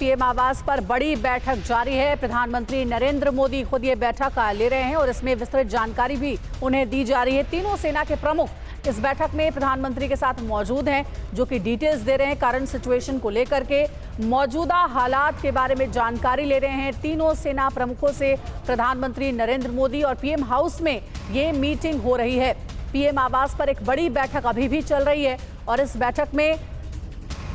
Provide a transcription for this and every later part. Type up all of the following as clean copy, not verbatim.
PM आवास पर बड़ी बैठक जारी है। प्रधानमंत्री नरेंद्र मोदी खुद ये बैठक ले रहे हैं और इसमें विस्तृत जानकारी भी उन्हें दी जा रही है। तीनों सेना के प्रमुख इस बैठक में प्रधानमंत्री के साथ मौजूद हैं, जो कि डिटेल्स दे रहे हैं करंट सिचुएशन को लेकर के, मौजूदा हालात के बारे में जानकारी ले रहे हैं। तीनों सेना प्रमुखों से प्रधानमंत्री नरेंद्र मोदी और पीएम हाउस में ये मीटिंग हो रही है। पीएम आवास पर एक बड़ी बैठक अभी भी चल रही है और इस बैठक में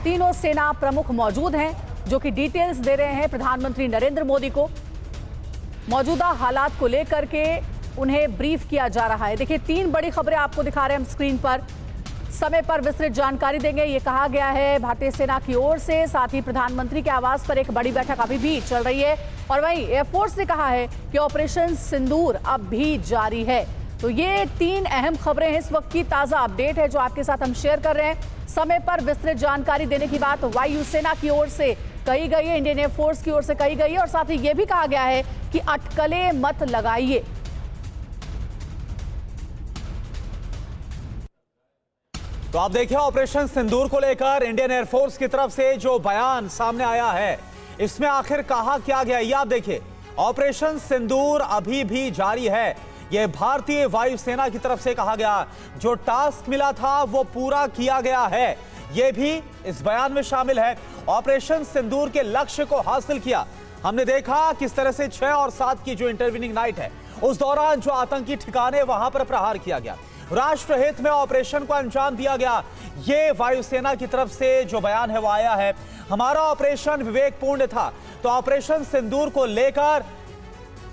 तीनों सेना प्रमुख मौजूद हैं, जो कि डिटेल्स दे रहे हैं प्रधानमंत्री नरेंद्र मोदी को। मौजूदा हालात को लेकर के उन्हें ब्रीफ किया जा रहा है। देखिए, तीन बड़ी खबरें आपको दिखा रहे हैं हम स्क्रीन पर। समय पर विस्तृत जानकारी देंगे, ये कहा गया है भारतीय सेना की ओर से। साथ ही प्रधानमंत्री के आवास पर एक बड़ी बैठक अभी भी चल रही है और वहीं एयरफोर्स ने कहा है कि ऑपरेशन सिंदूर अब भी जारी है। तो ये तीन अहम खबरें हैं, इस वक्त की ताजा अपडेट है जो आपके साथ हम शेयर कर रहे हैं। समय पर विस्तृत जानकारी देने की बात वायुसेना की ओर से कही गई है, इंडियन एयरफोर्स की ओर से कही गई है और साथ ही ये भी कहा गया है कि अटकलें मत लगाइए। तो आप देखिए, ऑपरेशन सिंदूर को लेकर इंडियन एयरफोर्स की तरफ से जो बयान सामने आया है, इसमें आखिर कहा क्या गया ये आप देखिए। ऑपरेशन सिंदूर अभी भी जारी है, यह भारतीय वायुसेना की तरफ से कहा गया। जो टास्क मिला था वो पूरा किया गया है, यह भी इस बयान में शामिल है। ऑपरेशन सिंदूर के लक्ष्य को हासिल किया। हमने देखा किस तरह से 6 और 7 की जो इंटरवीनिंग नाइट है, उस दौरान जो आतंकी ठिकाने वहां पर प्रहार किया गया, राष्ट्रहित में ऑपरेशन को अंजाम दिया गया। ये वायुसेना की तरफ से जो बयान है वो आया है। हमारा ऑपरेशन विवेकपूर्ण था। तो ऑपरेशन सिंदूर को लेकर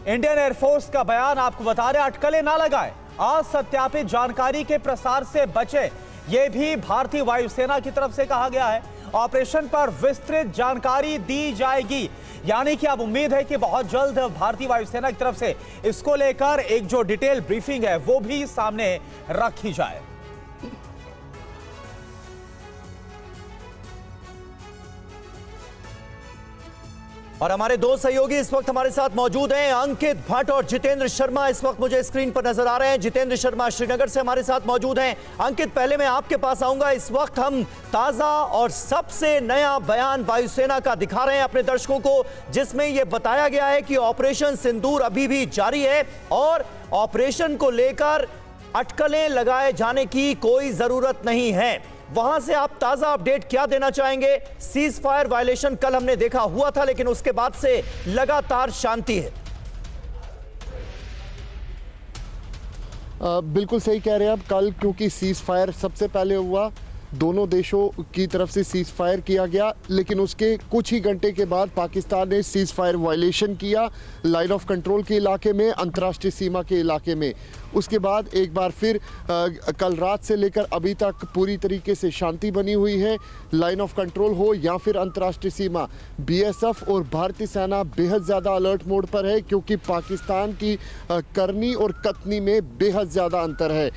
इंडियन एयरफोर्स का बयान आपको बता रहे, अटकलें ना लगाएं, असत्यापित जानकारी के प्रसार से बचें, यह भी भारतीय वायुसेना की तरफ से कहा गया है। ऑपरेशन पर विस्तृत जानकारी दी जाएगी, यानी कि अब उम्मीद है कि बहुत जल्द भारतीय वायुसेना की तरफ से इसको लेकर एक जो डिटेल ब्रीफिंग है वो भी सामने रखी जाए। और हमारे दो सहयोगी इस वक्त हमारे साथ मौजूद हैं, अंकित भट्ट और जितेंद्र शर्मा इस वक्त मुझे स्क्रीन पर नजर आ रहे हैं। जितेंद्र शर्मा श्रीनगर से हमारे साथ मौजूद हैं। अंकित, पहले मैं आपके पास आऊंगा। इस वक्त हम ताजा और सबसे नया बयान वायुसेना का दिखा रहे हैं अपने दर्शकों को, जिसमें यह बताया गया है कि ऑपरेशन सिंदूर अभी भी जारी है और ऑपरेशन को लेकर अटकलें लगाए जाने की कोई जरूरत नहीं है। वहां से आप ताजा अपडेट क्या देना चाहेंगे? सीज फायर वायलेशन कल हमने देखा हुआ था, लेकिन उसके बाद से लगातार शांति है। बिल्कुल सही कह रहे हैं आप। कल क्योंकि सीज फायर सबसे पहले हुआ, दोनों देशों की तरफ से सीज फायर किया गया, लेकिन उसके कुछ ही घंटे के बाद पाकिस्तान ने सीज फायर वायलेशन किया लाइन ऑफ कंट्रोल के इलाके में, अंतर्राष्ट्रीय सीमा के इलाके में। उसके बाद एक बार फिर कल रात से लेकर अभी तक पूरी तरीके से शांति बनी हुई है। लाइन ऑफ कंट्रोल हो या फिर अंतर्राष्ट्रीय सीमा, बीएसएफ और भारतीय सेना बेहद ज़्यादा अलर्ट मोड पर है, क्योंकि पाकिस्तान की करनी और कतनी में बेहद ज़्यादा अंतर है।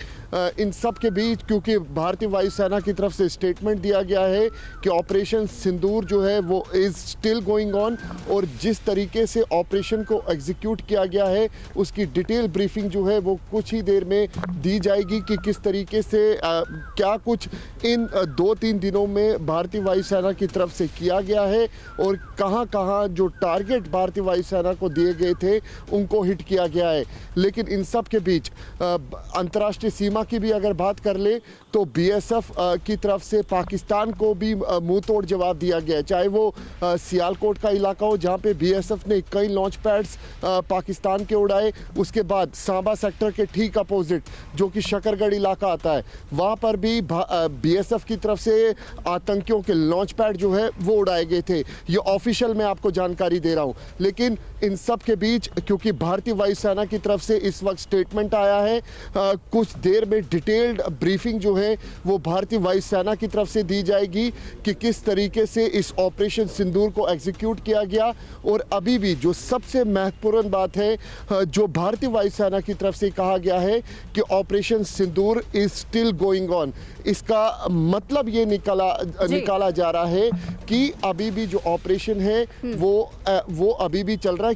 इन सब के बीच क्योंकि भारतीय वायुसेना की तरफ से स्टेटमेंट दिया गया है कि ऑपरेशन सिंदूर जो है वो इज़ स्टिल गोइंग ऑन, और जिस तरीके से ऑपरेशन को एग्जीक्यूट किया गया है उसकी डिटेल ब्रीफिंग जो है वो कुछ ही देर में दी जाएगी कि किस तरीके से क्या कुछ इन 2-3 दिनों में भारतीय वायुसेना की तरफ से किया गया है और कहां कहां जो टारगेट भारतीय वायुसेना को दिए गए थे उनको हिट किया गया है। लेकिन इन सब के बीच अंतर्राष्ट्रीय सीमा की भी अगर बात कर ले तो बीएसएफ की तरफ से पाकिस्तान को भी मुंह तोड़ जवाब दिया गया है, चाहे वो सियालकोट का इलाका हो जहां पे बीएसएफ ने कई लॉन्च पैड्स पाकिस्तान के उड़ाए। उसके बाद सांबा सेक्टर के ठीक अपोजिट जो कि शकरगढ़ इलाका आता है, वहां पर भी बीएसएफ की तरफ से आतंकियों के लॉन्च पैड जो है वो उड़ाए गए थे। ये ऑफिशियल मैं आपको जानकारी दे रहा हूं। लेकिन इन सब के बीच क्योंकि भारतीय वायुसेना की तरफ से इस वक्त स्टेटमेंट आया है, कुछ देर में डिटेल्ड ब्रीफिंग जो है वो भारतीय वायुसेना की तरफ से दी जाएगी कि किस तरीके से इस ऑपरेशन सिंदूर को एग्जीक्यूट किया गया। और अभी भी जो सबसे महत्वपूर्ण बात है, जो भारतीय वायुसेना की तरफ से कहा गया है कि operation Sindoor is still going on. इसका मतलब ये निकाला जा रहा है कि अभी भी जो ऑपरेशन है वो अभी भी चल रहा है,